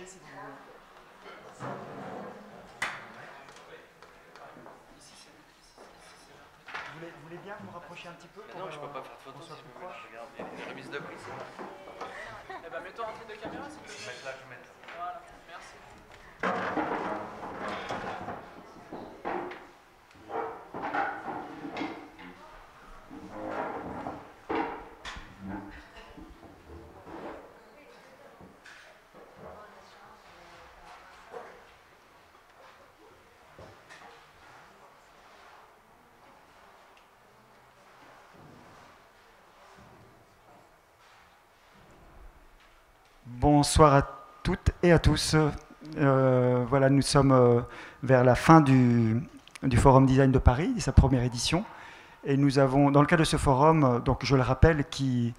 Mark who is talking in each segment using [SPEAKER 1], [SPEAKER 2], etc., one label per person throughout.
[SPEAKER 1] rapprocher si vous voulez. Vous voulez bien vous rapprocher un petit peu?
[SPEAKER 2] Non, je peux pas faire de photo si je me mets. Regarde, il y a des remises de prix.
[SPEAKER 3] Eh ben, mets-toi en tête de caméra, s'il te plaît.
[SPEAKER 2] Là, je vais mettre.
[SPEAKER 3] Voilà, merci.
[SPEAKER 1] Bonsoir à toutes et à tous. Voilà, nous sommes vers la fin du Forum Design de Paris, sa première édition. Et nous avons, dans le cadre de ce forum, donc je le rappelle, qui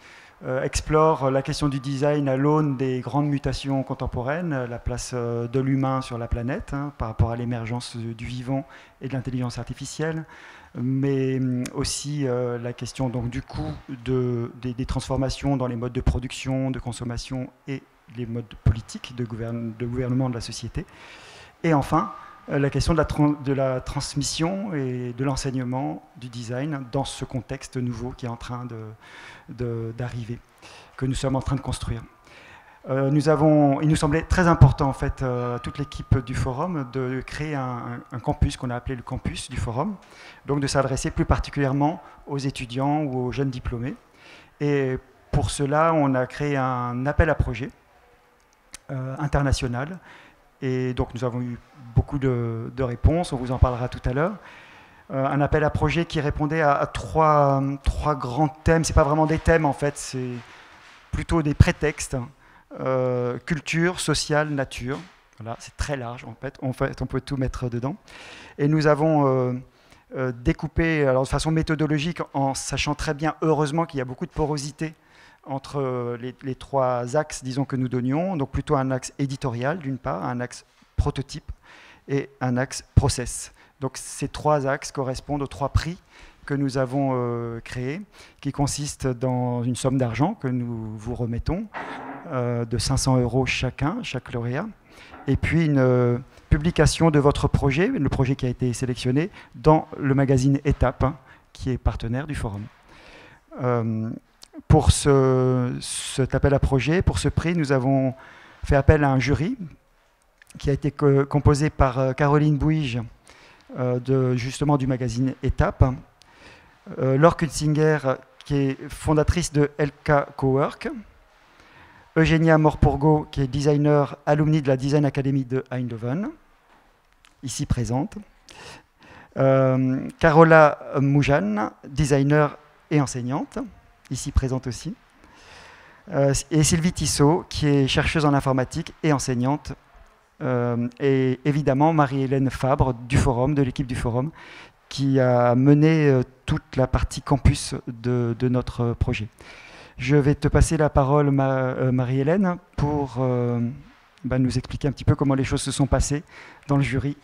[SPEAKER 1] explore la question du design à l'aune des grandes mutations contemporaines, la place de l'humain sur la planète, par rapport à l'émergence du vivant et de l'intelligence artificielle, mais aussi la question donc, du coût des transformations dans les modes de production, de consommation et les modes politiques de gouvernement de la société. Et enfin, la question de la transmission et de l'enseignement du design dans ce contexte nouveau qui est en train d'arriver, que nous sommes en train de construire. Il nous semblait très important, en fait, à toute l'équipe du forum, de créer un campus qu'on a appelé le campus du forum, donc de s'adresser plus particulièrement aux étudiants ou aux jeunes diplômés. Et pour cela, on a créé un appel à projet international. Et donc nous avons eu beaucoup de réponses, on vous en parlera tout à l'heure. Un appel à projet qui répondait à trois grands thèmes. Ce n'est pas vraiment des thèmes en fait, c'est plutôt des prétextes. Culture, sociale, nature. Voilà, c'est très large en fait. On peut tout mettre dedans. Et nous avons découpé alors, de façon méthodologique en sachant très bien, heureusement, qu'il y a beaucoup de porosité entre les trois axes, disons, que nous donnions. Donc plutôt un axe éditorial, d'une part, un axe prototype et un axe process. Donc ces trois axes correspondent aux trois prix que nous avons créés, qui consistent dans une somme d'argent que nous vous remettons, de 500 € chaque lauréat, et puis une publication de votre projet, le projet qui a été sélectionné, dans le magazine Étape, qui est partenaire du forum. Pour cet appel à projet, pour ce prix, nous avons fait appel à un jury qui a été composé par Caroline Bouige, justement du magazine Étape, Laure Kunzinger, qui est fondatrice de LK Cowork, Eugénia Morpurgo, qui est designer alumni de la Design Academy de Eindhoven, ici présente, Carola Moujane, designer et enseignante, ici présente aussi, et Sylvie Tissot, qui est chercheuse en informatique et enseignante, et évidemment Marie-Hélène Fabre du forum, de l'équipe du forum, qui a mené toute la partie campus de notre projet. Je vais te passer la parole, Marie-Hélène, pour nous expliquer un petit peu comment les choses se sont passées dans le jury.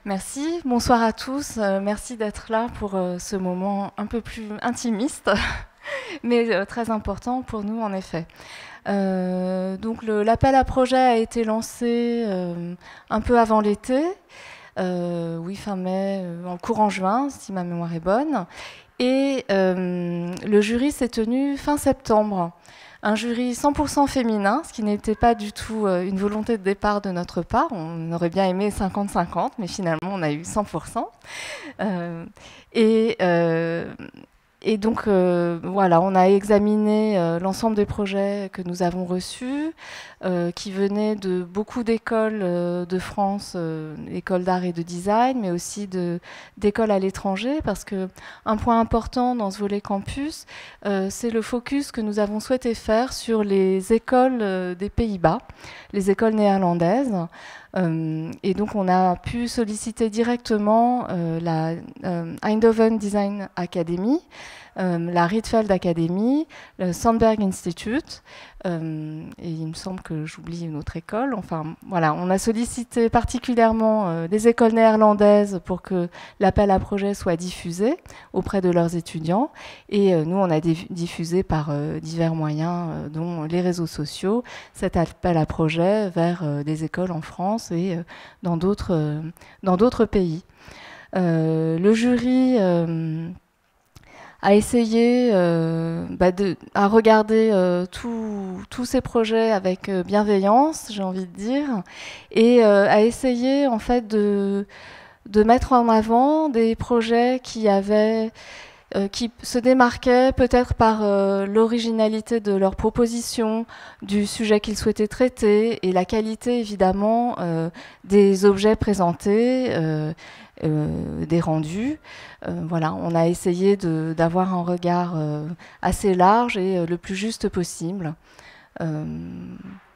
[SPEAKER 4] Merci, bonsoir à tous. Merci d'être là pour ce moment un peu plus intimiste, mais très important pour nous en effet. Donc l'appel à projet a été lancé un peu avant l'été, oui fin mai, en courant juin, si ma mémoire est bonne. Et le jury s'est tenu fin septembre. Un jury 100% féminin, ce qui n'était pas du tout une volonté de départ de notre part. On aurait bien aimé 50-50, mais finalement on a eu 100%. Et donc, voilà, on a examiné l'ensemble des projets que nous avons reçus, qui venaient de beaucoup d'écoles de France, écoles d'art et de design, mais aussi d'écoles à l'étranger, parce qu'un point important dans ce volet campus, c'est le focus que nous avons souhaité faire sur les écoles des Pays-Bas, les écoles néerlandaises. Et donc, on a pu solliciter directement la Eindhoven Design Academy, la Rietveld Academy, le Sandberg Institute, et il me semble que j'oublie une autre école. Enfin, voilà, on a sollicité particulièrement des écoles néerlandaises pour que l'appel à projet soit diffusé auprès de leurs étudiants. Et nous, on a diffusé par divers moyens, dont les réseaux sociaux, cet appel à projet vers des écoles en France et dans d'autres pays. Le jury a essayé à regarder tous ces projets avec bienveillance, j'ai envie de dire, et a essayé en fait de mettre en avant des projets qui se démarquaient peut-être par l'originalité de leurs propositions, du sujet qu'ils souhaitaient traiter et la qualité évidemment des objets présentés, des rendus. Voilà, on a essayé d'avoir un regard assez large et le plus juste possible.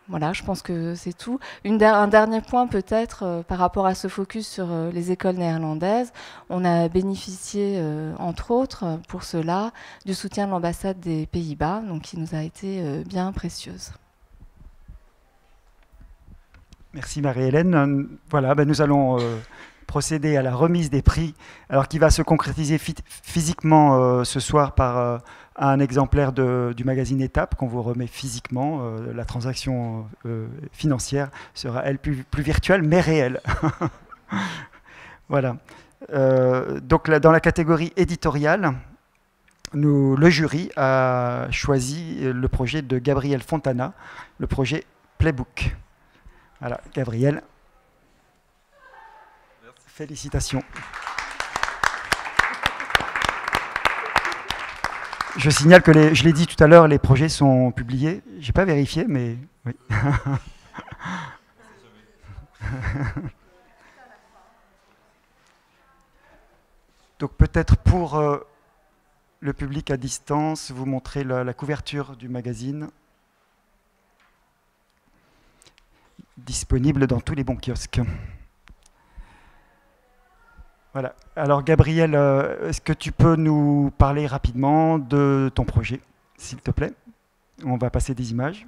[SPEAKER 4] Voilà, je pense que c'est tout. Un dernier point peut-être par rapport à ce focus sur les écoles néerlandaises. On a bénéficié, entre autres, pour cela, du soutien de l'ambassade des Pays-Bas, donc qui nous a été bien précieuse.
[SPEAKER 1] Merci Marie-Hélène. Voilà, nous allons procéder à la remise des prix, alors qui va se concrétiser physiquement ce soir par un exemplaire du magazine Étape qu'on vous remet physiquement. La transaction financière sera, elle, plus virtuelle, mais réelle. Voilà. Donc là, dans la catégorie éditoriale, le jury a choisi le projet de Gabriel Fontana, le projet Playbook. Voilà, Gabriel. Félicitations. Je signale que, je l'ai dit tout à l'heure, les projets sont publiés. Je n'ai pas vérifié, mais oui. Donc peut-être pour le public à distance, vous montrer la couverture du magazine, disponible dans tous les bons kiosques. Voilà. Alors Gabriel, est-ce que tu peux nous parler rapidement de ton projet, s'il te plaît? On va passer des images.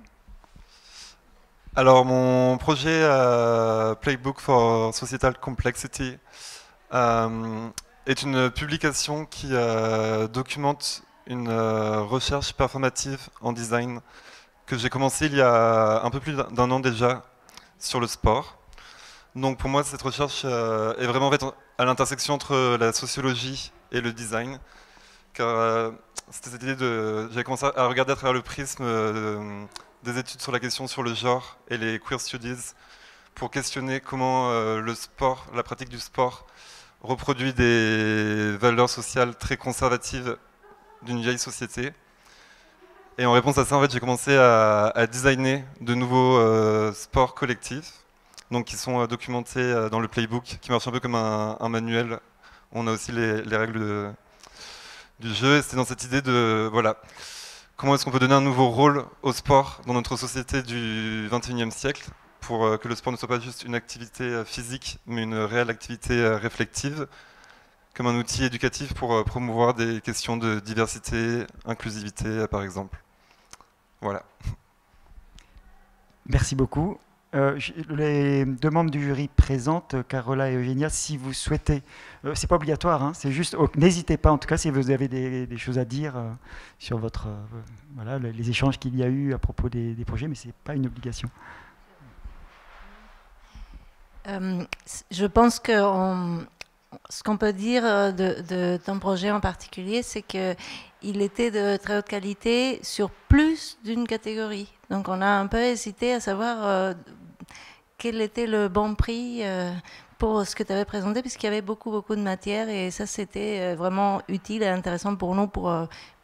[SPEAKER 5] Alors mon projet Playbook for Societal Complexity est une publication qui documente une recherche performative en design que j'ai commencé il y a un peu plus d'un an déjà sur le sport. Donc pour moi, cette recherche est vraiment en fait à l'intersection entre la sociologie et le design, car c'était cette idée j'avais commencé à regarder à travers le prisme des études sur la question sur le genre et les queer studies pour questionner comment le sport, la pratique du sport, reproduit des valeurs sociales très conservatives d'une vieille société. Et en réponse à ça, en fait, j'ai commencé à designer de nouveaux sports collectifs, donc qui sont documentés dans le playbook, qui marche un peu comme un manuel. On a aussi les règles du jeu, et c'est dans cette idée de voilà, comment est-ce qu'on peut donner un nouveau rôle au sport dans notre société du XXIe siècle, pour que le sport ne soit pas juste une activité physique, mais une réelle activité réflexive, comme un outil éducatif pour promouvoir des questions de diversité, inclusivité, par exemple. Voilà.
[SPEAKER 1] Merci beaucoup. Les deux membres du jury présentent, Carola et Eugénia, si vous souhaitez, c'est pas obligatoire, hein, c'est juste, n'hésitez pas en tout cas si vous avez des choses à dire sur votre, voilà, les échanges qu'il y a eu à propos des projets, mais c'est pas une obligation.
[SPEAKER 6] Je pense que ce qu'on peut dire de ton projet en particulier, c'est qu'il était de très haute qualité sur plus d'une catégorie. Donc on a un peu hésité à savoir quel était le bon prix pour ce que tu avais présenté, puisqu'il y avait beaucoup de matière, et ça c'était vraiment utile et intéressant pour nous pour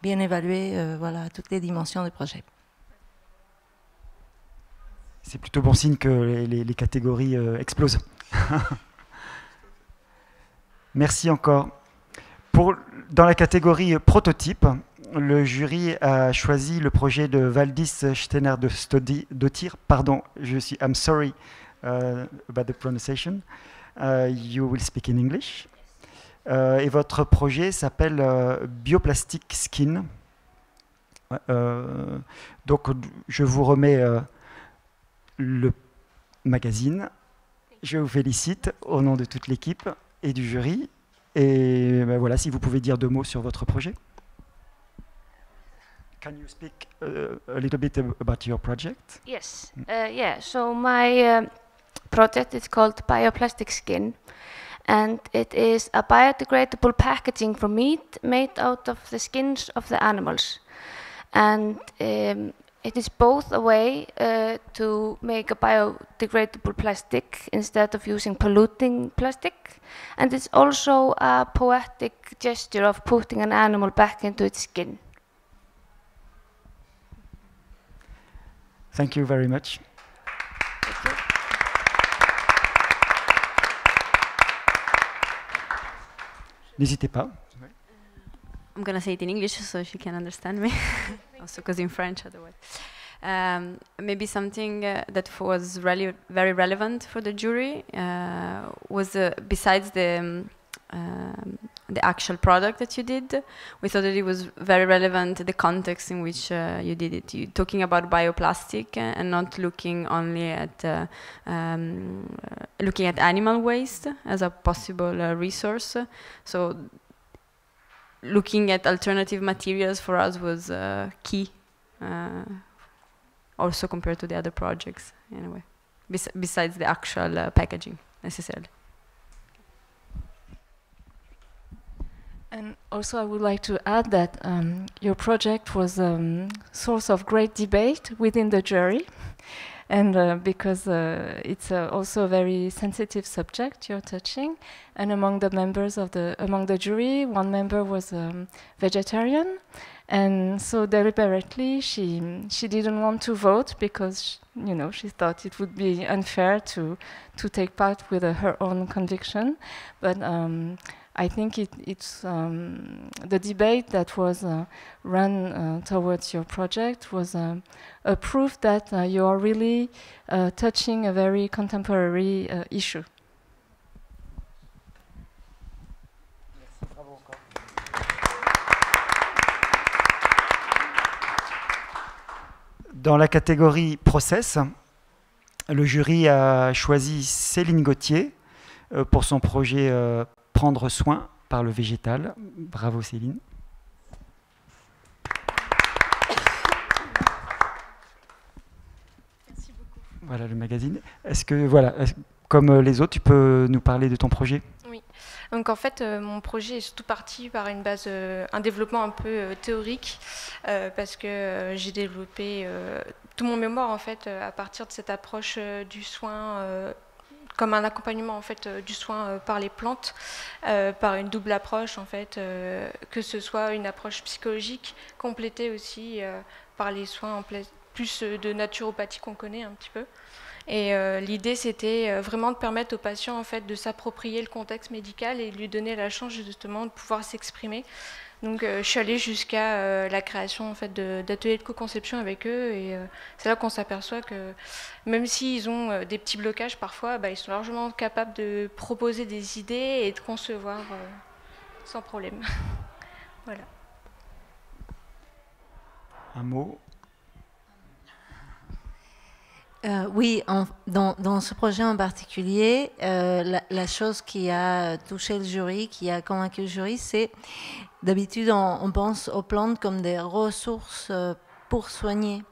[SPEAKER 6] bien évaluer voilà, toutes les dimensions du projet.
[SPEAKER 1] C'est plutôt bon signe que les catégories explosent. Merci encore. Dans la catégorie prototype, le jury a choisi le projet de Valdis Steiner de Dottir. Pardon, I'm sorry about the pronunciation. You will speak in English. Et votre projet s'appelle Bioplastic Skin. Donc, je vous remets le magazine. Je vous félicite au nom de toute l'équipe et du jury. Et ben voilà, si vous pouvez dire 2 mots sur votre projet. Can you speak a little bit about your project?
[SPEAKER 7] Yes, yeah. So my project is called Bioplastic Skin, and it is a biodegradable packaging for meat made out of the skins of the animals. And it is both a way to make a biodegradable plastic instead of using polluting plastic, and it's also a poetic gesture of putting an animal back into its skin.
[SPEAKER 1] Thank you very much. N'hésitez pas.
[SPEAKER 8] I'm gonna say it in English so she can understand me. Also, because in French, otherwise. Maybe something that was really very relevant for the jury was besides the actual product that you did. We thought that it was very relevant the context in which you did it. You talking about bioplastic and not looking only at looking at animal waste as a possible resource. So looking at alternative materials for us was key, also compared to the other projects, in a way, besides the actual packaging, necessarily.
[SPEAKER 4] And also I would like to add that your project was a source of great debate within the jury. And because it's also a very sensitive subject you're touching, and among the members of the jury, one member was vegetarian, and so deliberately she didn't want to vote because she thought it would be unfair to take part with her own conviction, but. I think it's the debate that was run towards your project was a proof that you are really touching a very contemporary issue.
[SPEAKER 1] Dans la catégorie process, le jury a choisi Céline Gauthier pour son projet Prendre soin par le végétal. Bravo Céline.
[SPEAKER 4] Merci beaucoup.
[SPEAKER 1] Voilà le magazine. Est-ce que, comme les autres, tu peux nous parler de ton projet?
[SPEAKER 9] Oui. Donc en fait, mon projet est surtout parti par une base, un développement un peu théorique, parce que j'ai développé tout mon mémoire en fait à partir de cette approche du soin. Comme un accompagnement en fait du soin par les plantes, par une double approche en fait, que ce soit une approche psychologique complétée aussi par les soins en plus de naturopathie qu'on connaît un petit peu. Et l'idée c'était vraiment de permettre aux patients en fait de s'approprier le contexte médical et de lui donner la chance justement de pouvoir s'exprimer. Donc je suis allée jusqu'à la création en fait, d'ateliers de co-conception avec eux, et c'est là qu'on s'aperçoit que même s'ils ont des petits blocages parfois, ils sont largement capables de proposer des idées et de concevoir sans problème. Voilà.
[SPEAKER 1] Un mot?
[SPEAKER 6] Oui, dans ce projet en particulier, la chose qui a touché le jury, qui a convaincu le jury, c'est d'habitude on pense aux plantes comme des ressources pour soigner.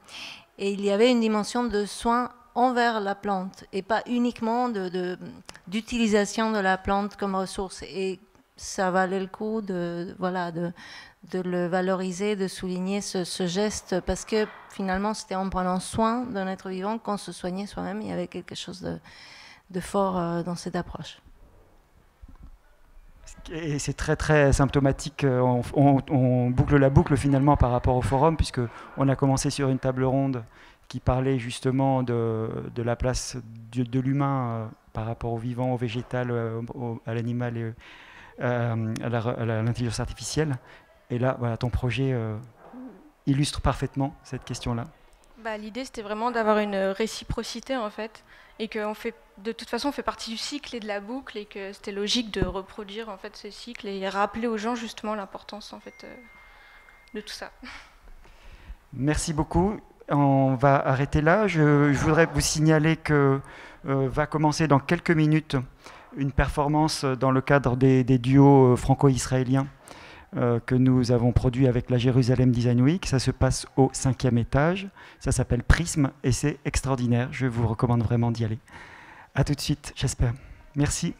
[SPEAKER 6] Et il y avait une dimension de soin envers la plante et pas uniquement d'utilisation de la plante comme ressource. Et ça valait le coup de le valoriser, de souligner ce geste, parce que finalement c'était en prenant soin d'un être vivant qu'on se soignait soi-même. Il y avait quelque chose de fort dans cette approche.
[SPEAKER 1] Et c'est très très symptomatique, on boucle la boucle finalement par rapport au forum, puisqu'on a commencé sur une table ronde qui parlait justement de la place de l'humain par rapport au vivant, au végétal, à l'animal et à l'intelligence artificielle. Et là, voilà, ton projet illustre parfaitement cette question-là.
[SPEAKER 9] L'idée, c'était vraiment d'avoir une réciprocité, en fait, et qu'on fait de toute façon fait partie du cycle et de la boucle, et que c'était logique de reproduire en fait ce cycle et rappeler aux gens justement l'importance en fait de tout ça.
[SPEAKER 1] Merci beaucoup. On va arrêter là. Je voudrais vous signaler que va commencer dans quelques minutes une performance dans le cadre des duos franco-israéliens que nous avons produit avec la Jérusalem Design Week. Ça se passe au 5e étage. Ça s'appelle Prisme et c'est extraordinaire. Je vous recommande vraiment d'y aller. À tout de suite, j'espère. Merci.